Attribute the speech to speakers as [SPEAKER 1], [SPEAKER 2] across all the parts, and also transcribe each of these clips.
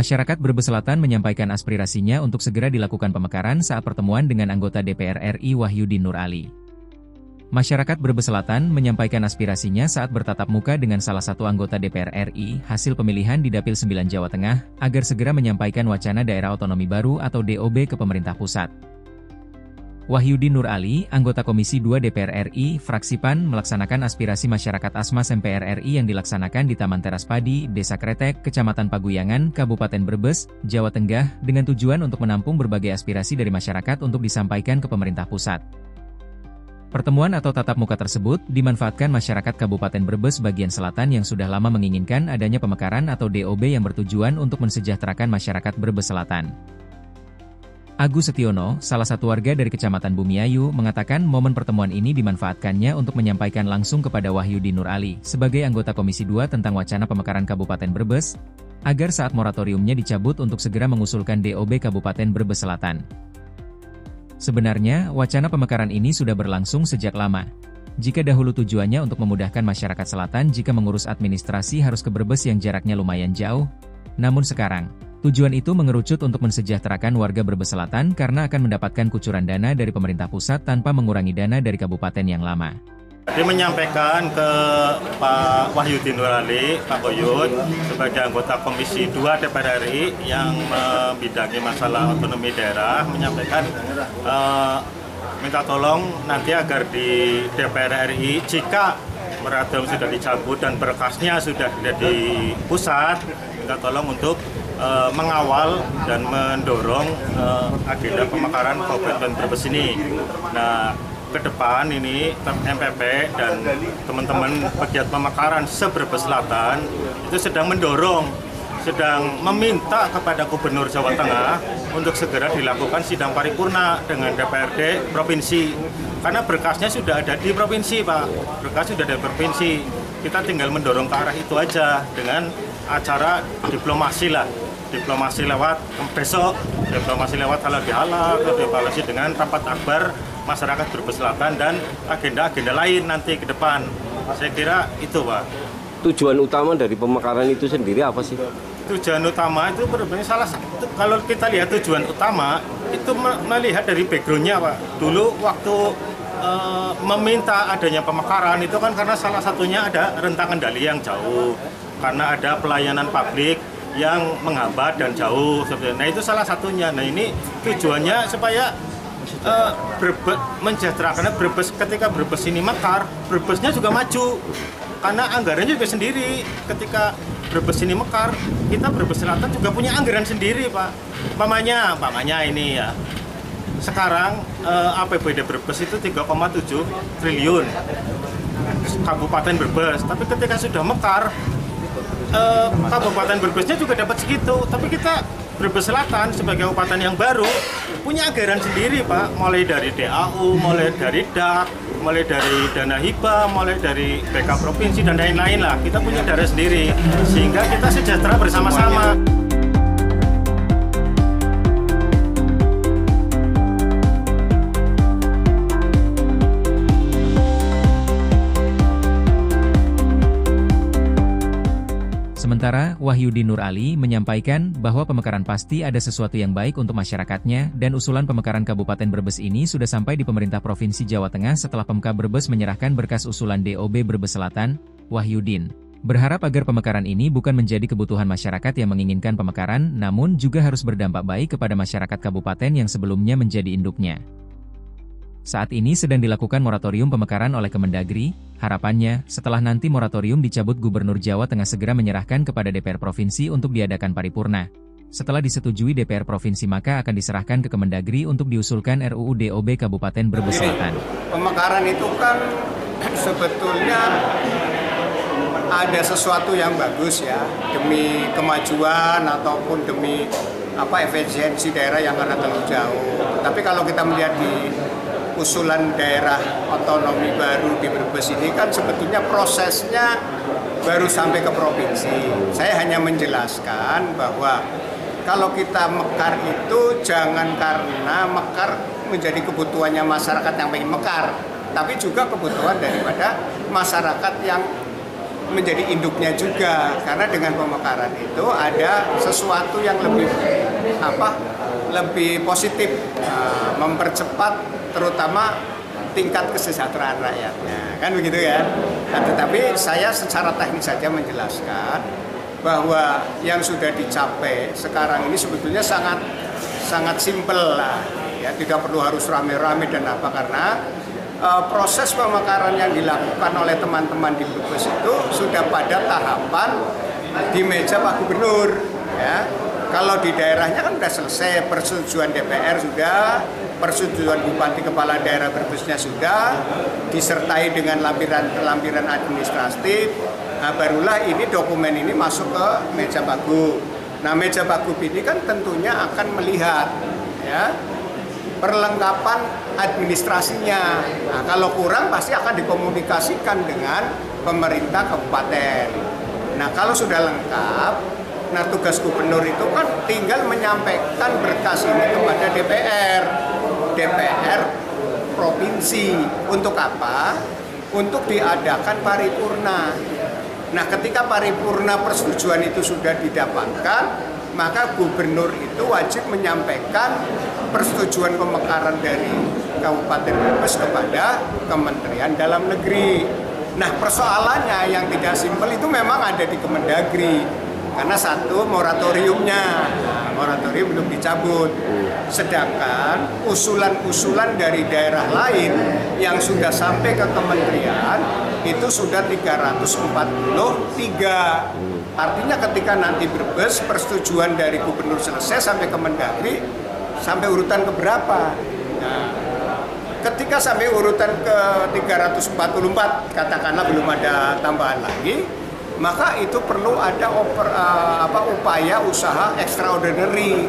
[SPEAKER 1] Masyarakat Brebes Selatan menyampaikan aspirasinya untuk segera dilakukan pemekaran saat pertemuan dengan anggota DPR RI Wahyudin Nur Ali. Masyarakat Brebes Selatan menyampaikan aspirasinya saat bertatap muka dengan salah satu anggota DPR RI hasil pemilihan di Dapil 9 Jawa Tengah, agar segera menyampaikan wacana daerah otonomi baru atau DOB ke pemerintah pusat. Wahyudin Nur Ali, anggota Komisi 2 DPR RI, fraksi PAN, melaksanakan aspirasi masyarakat Asmas MPR RI yang dilaksanakan di Taman Teras Padi, Desa Kretek, Kecamatan Paguyangan, Kabupaten Brebes, Jawa Tengah, dengan tujuan untuk menampung berbagai aspirasi dari masyarakat untuk disampaikan ke pemerintah pusat. Pertemuan atau tatap muka tersebut dimanfaatkan masyarakat Kabupaten Brebes bagian selatan yang sudah lama menginginkan adanya pemekaran atau DOB yang bertujuan untuk mensejahterakan masyarakat Brebes Selatan. Agus Setiono, salah satu warga dari Kecamatan Bumiayu, mengatakan momen pertemuan ini dimanfaatkannya untuk menyampaikan langsung kepada Wahyudin Nur Ali, sebagai anggota Komisi 2 tentang wacana pemekaran Kabupaten Brebes, agar saat moratoriumnya dicabut untuk segera mengusulkan DOB Kabupaten Brebes Selatan. Sebenarnya, wacana pemekaran ini sudah berlangsung sejak lama. Jika dahulu tujuannya untuk memudahkan masyarakat selatan jika mengurus administrasi harus ke Brebes yang jaraknya lumayan jauh, namun sekarang, tujuan itu mengerucut untuk mensejahterakan warga Brebes Selatan karena akan mendapatkan kucuran dana dari pemerintah pusat tanpa mengurangi dana dari kabupaten yang lama.
[SPEAKER 2] Dia menyampaikan ke Pak Wahyudin Nur Ali, Pak Boyut, sebagai anggota Komisi 2 DPR RI yang membidangi masalah otonomi daerah, menyampaikan minta tolong nanti agar di DPR RI jika moratorium sudah dicabut dan berkasnya sudah ada di pusat, minta tolong untuk mengawal dan mendorong agenda pemekaran Kabupaten Brebes ini. Nah, ke depan ini MPP dan teman-teman pegiat pemekaran se-Brebes Selatan itu sedang mendorong, sedang meminta kepada Gubernur Jawa Tengah untuk segera dilakukan sidang paripurna dengan DPRD Provinsi. Karena berkasnya sudah ada di Provinsi, Pak. Berkas sudah ada di Provinsi. Kita tinggal mendorong ke arah itu aja dengan acara diplomasi lah. Diplomasi lewat besok, diplomasi lewat halal bihalal, diplomasi dengan rapat akbar masyarakat Brebes Selatan dan agenda-agenda lain nanti ke depan. Saya kira itu, Pak.
[SPEAKER 3] Tujuan utama dari pemekaran itu sendiri apa sih?
[SPEAKER 2] Tujuan utama itu benar-benar salah satu. Kalau kita lihat tujuan utama itu melihat dari background-nya, Pak. Dulu waktu meminta adanya pemekaran itu kan karena salah satunya ada rentang kendali yang jauh, karena ada pelayanan publik yang menghambat dan jauh. Nah itu salah satunya. Nah ini tujuannya supaya mensejahterakan Brebes. Ketika Brebes ini mekar, Brebesnya juga maju. Karena anggarannya juga sendiri. Ketika Brebes ini mekar, kita Brebes Selatan juga punya anggaran sendiri, Pak. Pamannya ini ya. Sekarang APBD Brebes itu 3,7 triliun. Kabupaten Brebes. Tapi ketika sudah mekar, Kabupaten Brebesnya juga dapat segitu, tapi kita Brebes Selatan sebagai kabupaten yang baru punya anggaran sendiri, Pak, mulai dari DAU, mulai dari DAK, mulai dari dana hibah, mulai dari BK provinsi dan lain-lain lah. Kita punya darah sendiri sehingga kita sejahtera bersama-sama.
[SPEAKER 1] Sementara, Wahyudin Nur Ali menyampaikan bahwa pemekaran pasti ada sesuatu yang baik untuk masyarakatnya dan usulan pemekaran Kabupaten Brebes ini sudah sampai di pemerintah Provinsi Jawa Tengah setelah Pemkab Brebes menyerahkan berkas usulan DOB Brebes Selatan. Wahyudin berharap agar pemekaran ini bukan menjadi kebutuhan masyarakat yang menginginkan pemekaran, namun juga harus berdampak baik kepada masyarakat kabupaten yang sebelumnya menjadi induknya. Saat ini sedang dilakukan moratorium pemekaran oleh Kemendagri. Harapannya, setelah nanti moratorium dicabut, Gubernur Jawa Tengah segera menyerahkan kepada DPR Provinsi untuk diadakan paripurna. Setelah disetujui DPR Provinsi maka akan diserahkan ke Kemendagri untuk diusulkan RUU DOB Kabupaten Brebes Selatan.
[SPEAKER 4] Pemekaran itu kan sebetulnya ada sesuatu yang bagus ya, demi kemajuan ataupun demi efisiensi daerah yang akan terlalu jauh. Tapi kalau kita melihat di usulan daerah otonomi baru di Brebes ini kan sebetulnya prosesnya baru sampai ke provinsi. Saya hanya menjelaskan bahwa kalau kita mekar itu jangan karena mekar menjadi kebutuhannya masyarakat yang ingin mekar, tapi juga kebutuhan daripada masyarakat yang menjadi induknya juga, karena dengan pemekaran itu ada sesuatu yang lebih positif, mempercepat terutama tingkat kesejahteraan rakyatnya, kan begitu ya. Nah, tetapi saya secara teknis saja menjelaskan bahwa yang sudah dicapai sekarang ini sebetulnya sangat simpel lah, ya, tidak perlu harus rame-rame dan apa, karena proses pemekaran yang dilakukan oleh teman-teman di Brebes itu sudah pada tahapan di meja Pak Gubernur, ya. Kalau di daerahnya kan sudah selesai, persetujuan DPR sudah, persetujuan Bupati Kepala Daerah Brebesnya sudah, disertai dengan lampiran administratif. Nah, barulah ini dokumen ini masuk ke meja Wagub. Nah, meja Wagub ini kan tentunya akan melihat, ya, perlengkapan administrasinya. Nah, kalau kurang pasti akan dikomunikasikan dengan pemerintah kabupaten. Nah, kalau sudah lengkap, nah tugas gubernur itu kan tinggal menyampaikan berkas ini kepada DPR provinsi. Untuk apa? Untuk diadakan paripurna. Nah, ketika paripurna persetujuan itu sudah didapatkan, maka gubernur itu wajib menyampaikan persetujuan pemekaran dari Kabupaten Brebes kepada Kementerian Dalam Negeri. Nah, persoalannya yang tidak simpel itu memang ada di Kemendagri. Karena satu, moratoriumnya, moratorium belum dicabut. Sedangkan usulan-usulan dari daerah lain yang sudah sampai ke kementerian itu sudah 343. Artinya ketika nanti Brebes persetujuan dari gubernur selesai sampai Kemendagri, sampai urutan keberapa? Nah, ketika sampai urutan ke 344, katakanlah belum ada tambahan lagi, maka itu perlu ada upaya usaha extraordinary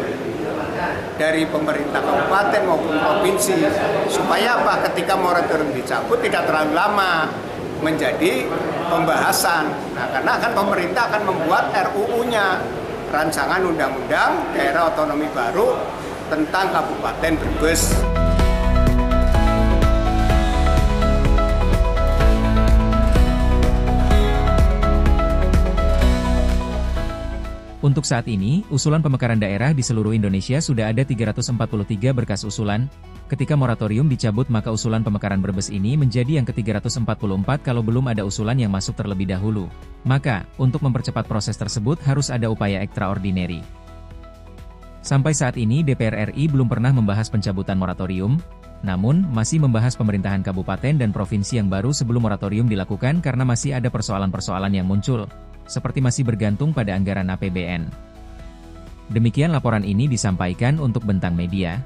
[SPEAKER 4] dari pemerintah kabupaten maupun provinsi, supaya apa? Ketika moratorium dicabut tidak terlalu lama menjadi pembahasan. Nah, karena akan pemerintah akan membuat RUU-nya, rancangan undang-undang daerah otonomi baru tentang Kabupaten Brebes.
[SPEAKER 1] Untuk saat ini, usulan pemekaran daerah di seluruh Indonesia sudah ada 343 berkas usulan. Ketika moratorium dicabut, maka usulan pemekaran Brebes ini menjadi yang ke-344 kalau belum ada usulan yang masuk terlebih dahulu. Maka, untuk mempercepat proses tersebut harus ada upaya extraordinary. Sampai saat ini DPR RI belum pernah membahas pencabutan moratorium, namun masih membahas pemerintahan kabupaten dan provinsi yang baru sebelum moratorium dilakukan karena masih ada persoalan-persoalan yang muncul, seperti masih bergantung pada anggaran APBN. Demikian laporan ini disampaikan untuk Bentang Media.